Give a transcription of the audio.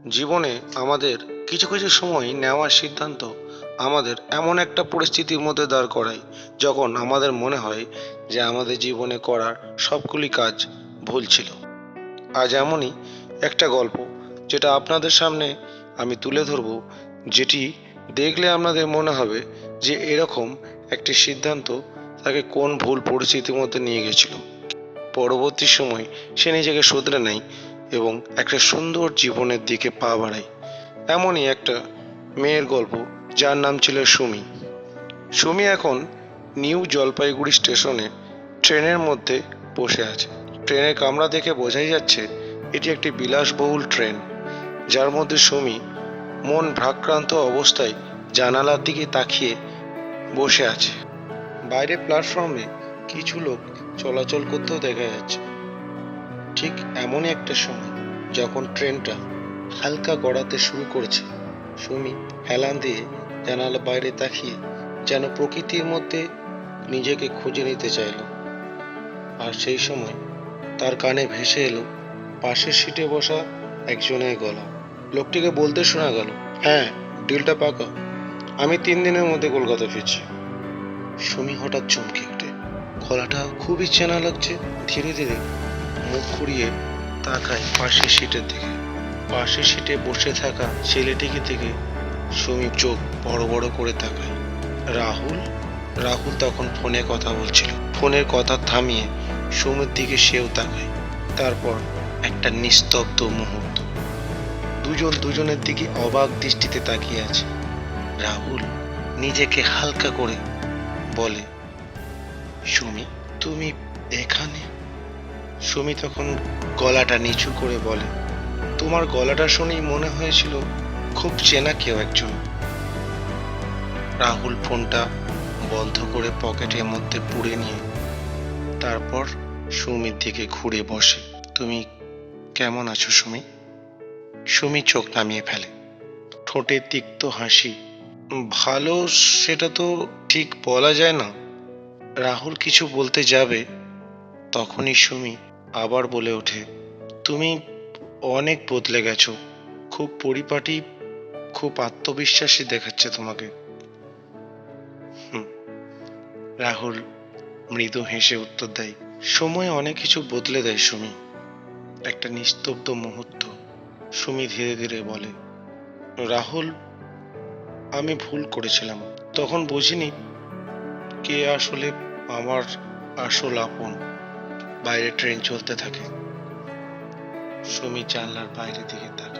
জীবনে আমাদের কিছু কিছু সময় নেওয়ার সিদ্ধান্ত আমাদের এমন একটা পরিস্থিতির মধ্যে দাঁড় করায় যখন আমাদের মনে হয় যে আমাদের জীবনে করার সবগুলি কাজ ভুল ছিল। আজ এমনই একটা গল্প যেটা আপনাদের সামনে আমি তুলে ধরব, যেটি দেখলে আপনাদের মনে হবে যে এরকম একটি সিদ্ধান্ত তাকে কোন ভুল পরিস্থিতির মধ্যে নিয়ে গেছিল। পরবর্তী সময় সে নিজেকে শুধরে নেয় এবং একটা সুন্দর জীবনের দিকে পা বাড়ায়। এমনই একটা মেয়ের গল্প যার নাম ছিল সুমি। সুমি এখন নিউ জলপাইগুড়ি স্টেশনে ট্রেনের মধ্যে বসে আছে। ট্রেনের কামরা দেখে বোঝাই যাচ্ছে এটি একটি বিলাসবহুল ট্রেন, যার মধ্যে সুমি মন ভারাক্রান্ত অবস্থায় জানালার দিকে তাকিয়ে বসে আছে। বাইরে প্ল্যাটফর্মে কিছু লোক চলাচল করতেও দেখা যাচ্ছে। ঠিক এমনই একটা সময় যখন ট্রেনটা হালকা গড়াতে শুরু করেছে, সুমি হেলান দিয়ে জানালা বাইরে তাকিয়ে যেন প্রকৃতির মধ্যে নিজেকে খুঁজে নিতে চাইল। আর সেই সময় তার কানে ভেসে এলো পাশের সিটে বসা একজনের গলা। লোকটিকে বলতে শোনা গেল, হ্যাঁ, ডিলটা পাকা, আমি 3 দিনের মধ্যে কলকাতা ফিরছি। সুমি হঠাৎ চমকে ওঠে, গলাটা খুবই চেনা লাগছে। ধীরে ধীরে মুখ ঘুরিয়ে তাকায় পাশের সিটের দিকে। পাশের সিটে বসে থাকা ছেলেটিকে থেকে সুমি চোখ বড় বড় করে তাকায়। রাহুল। রাহুল তখন ফোনে কথা বলছিল। ফোনের কথা থামিয়ে সুমির দিকে সেও তাকায়। তারপর একটা নিস্তব্ধ মুহূর্ত। দুজন দুজনের দিকে অবাক দৃষ্টিতে তাকিয়ে আছে। রাহুল নিজেকে হালকা করে বলে, সুমি, তুমি এখানে? সুমি তখন গলাটা নিচু করে বলে, তোমার গলাটা শুনেই মনে হয়েছিল খুব চেনা কেউ একজন। রাহুল ফোনটা বন্ধ করে পকেটের মধ্যে পুরে নিয়ে তারপর সুমির দিকে ঘুরে বসে। তুমি কেমন আছো সুমি? সুমি চোখ নামিয়ে ফেলে, ঠোঁটে তিক্ত হাসি। ভালো, সেটা তো ঠিক বলা যায় না। রাহুল কিছু বলতে যাবে, তখনই সুমি আবার বলে ওঠে, তুমি অনেক বদলে গেছো, খুব পরিপাটি, খুব আত্মবিশ্বাসী দেখাচ্ছে তোমাকে। রাহুল মৃদু হেসে উত্তর দেয়, সময় অনেক কিছু বদলে দেয় সুমি। একটা নিস্তব্ধ মুহূর্ত। সুমি ধীরে ধীরে বলে, রাহুল, আমি ভুল করেছিলাম। তখন বুঝিনি কে আসলে আমার আসল আপন। বাইরে ট্রেন চলতে থাকে। সুমি জানলার বাইরের দিকে তাকায়।